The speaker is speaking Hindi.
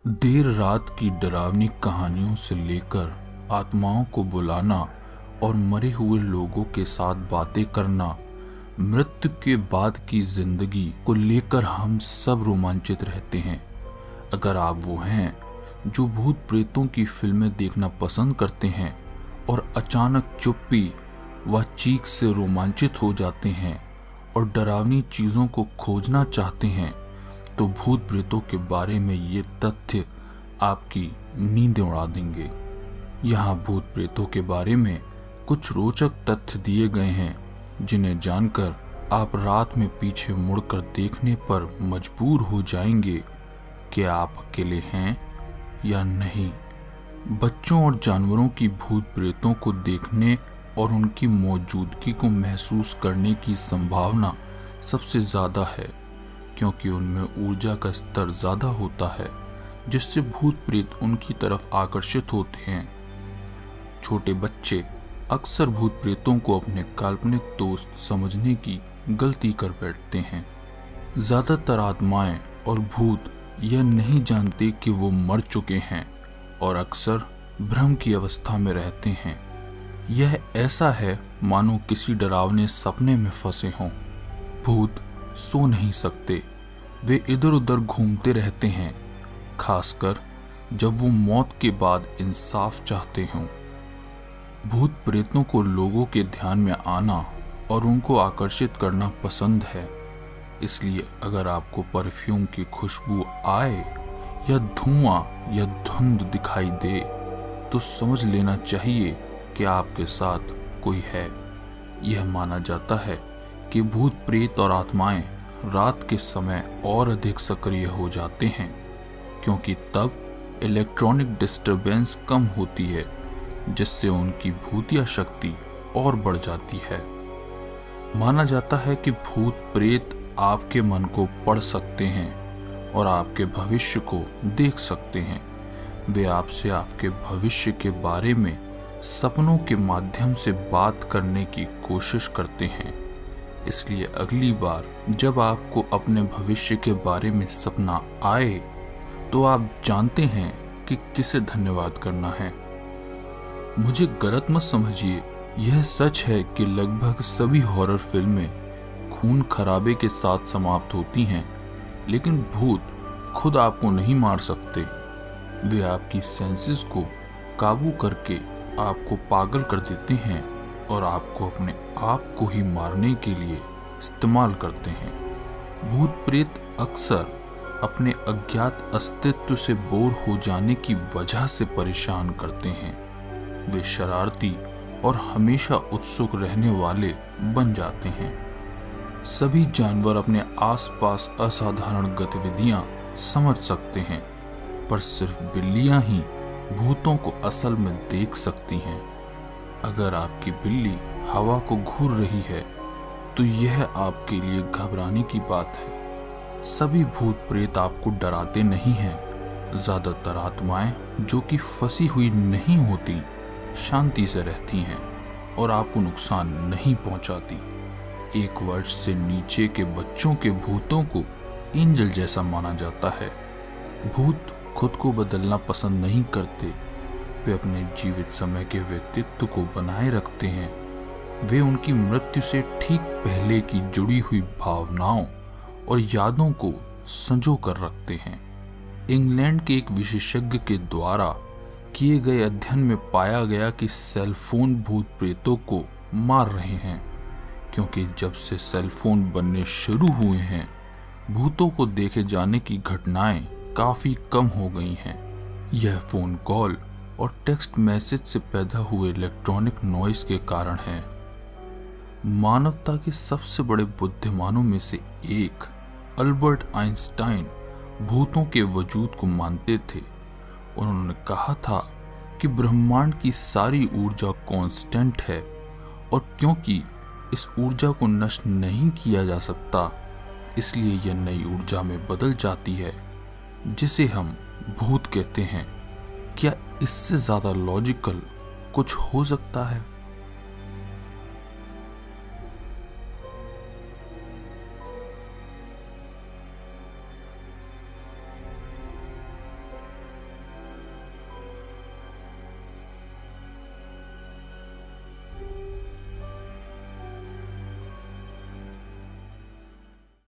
देर रात की डरावनी कहानियों से लेकर आत्माओं को बुलाना और मरे हुए लोगों के साथ बातें करना, मृत्यु के बाद की जिंदगी को लेकर हम सब रोमांचित रहते हैं। अगर आप वो हैं जो भूत प्रेतों की फिल्में देखना पसंद करते हैं और अचानक चुप्पी व चीख से रोमांचित हो जाते हैं और डरावनी चीजों को खोजना चाहते हैं, तो भूत प्रेतों के बारे में ये तथ्य आपकी नींदें उड़ा देंगे। यहाँ भूत प्रेतों के बारे में कुछ रोचक तथ्य दिए गए हैं जिन्हें जानकर आप रात में पीछे मुड़कर देखने पर मजबूर हो जाएंगे कि आप अकेले हैं या नहीं। बच्चों और जानवरों की भूत प्रेतों को देखने और उनकी मौजूदगी को महसूस करने की संभावना सबसे ज्यादा है, क्योंकि उनमें ऊर्जा का स्तर ज्यादा होता है जिससे भूत प्रेत उनकी तरफ आकर्षित होते हैं। छोटे बच्चे अक्सर भूत प्रेतों को अपने काल्पनिक दोस्त समझने की गलती कर बैठते हैं। ज्यादातर आत्माएं और भूत यह नहीं जानते कि वो मर चुके हैं और अक्सर भ्रम की अवस्था में रहते हैं। यह ऐसा है मानो किसी डरावने सपने में फंसे हों। भूत सो नहीं सकते, वे इधर उधर घूमते रहते हैं, खासकर जब वो मौत के बाद इंसाफ चाहते हों। भूत प्रेतों को लोगों के ध्यान में आना और उनको आकर्षित करना पसंद है, इसलिए अगर आपको परफ्यूम की खुशबू आए या धुआं या धुंध दिखाई दे तो समझ लेना चाहिए कि आपके साथ कोई है। यह माना जाता है कि भूत प्रेत और आत्माएं रात के समय और अधिक सक्रिय हो जाते हैं, क्योंकि तब इलेक्ट्रॉनिक डिस्टरबेंस कम होती है, जिससे उनकी भूतिया शक्ति और बढ़ जाती है। माना जाता है कि भूत प्रेत आपके मन को पढ़ सकते हैं और आपके भविष्य को देख सकते हैं। वे आपसे आपके भविष्य के बारे में सपनों के माध्यम से बात करने की कोशिश करते हैं। इसलिए अगली बार जब आपको अपने भविष्य के बारे में सपना आए तो आप जानते हैं कि किसे धन्यवाद करना है। मुझे गलत मत समझिए, यह सच है कि लगभग सभी हॉरर फिल्में खून खराबे के साथ समाप्त होती हैं, लेकिन भूत खुद आपको नहीं मार सकते। वे आपकी सेंसेस को काबू करके आपको पागल कर देते हैं और आपको अपने आप को ही मारने के लिए इस्तेमाल करते हैं। भूत प्रेत अक्सर अपने अज्ञात अस्तित्व से बोर हो जाने की वजह से परेशान करते हैं। वे शरारती और हमेशा उत्सुक रहने वाले बन जाते हैं। सभी जानवर अपने आसपास असाधारण गतिविधियां समझ सकते हैं, पर सिर्फ बिल्लियां ही भूतों को असल में देख सकती हैं। अगर आपकी बिल्ली हवा को घूर रही है तो यह आपके लिए घबराने की बात है। सभी भूत प्रेत आपको डराते नहीं हैं। ज्यादातर आत्माएं जो कि फंसी हुई नहीं होती, शांति से रहती हैं और आपको नुकसान नहीं पहुंचाती। 1 वर्ष से नीचे के बच्चों के भूतों को एंजल जैसा माना जाता है। भूत खुद को बदलना पसंद नहीं करते। वे अपने जीवित समय के व्यक्तित्व को बनाए रखते हैं। वे उनकी मृत्यु से ठीक पहले की जुड़ी हुई भावनाओं और यादों को संजो कर रखते हैं। इंग्लैंड के एक विशेषज्ञ के द्वारा किए गए अध्ययन में पाया गया कि सेलफोन भूत प्रेतों को मार रहे हैं, क्योंकि जब से सेलफोन बनने शुरू हुए हैं, भूतों को देखे जाने की घटनाएं काफी कम हो गई हैं। यह फोन कॉल और टेक्स्ट मैसेज से पैदा हुए इलेक्ट्रॉनिक नॉइस के कारण है। मानवता के सबसे बड़े बुद्धिमानों में से एक अल्बर्ट आइंस्टाइन भूतों के वजूद को मानते थे। उन्होंने कहा था कि ब्रह्मांड की सारी ऊर्जा कांस्टेंट है और क्योंकि इस ऊर्जा को नष्ट नहीं किया जा सकता, इसलिए यह नई ऊर्जा में बदल जाती है, जिसे हम भूत कहते हैं। क्या इससे ज्यादा लॉजिकल कुछ हो सकता है?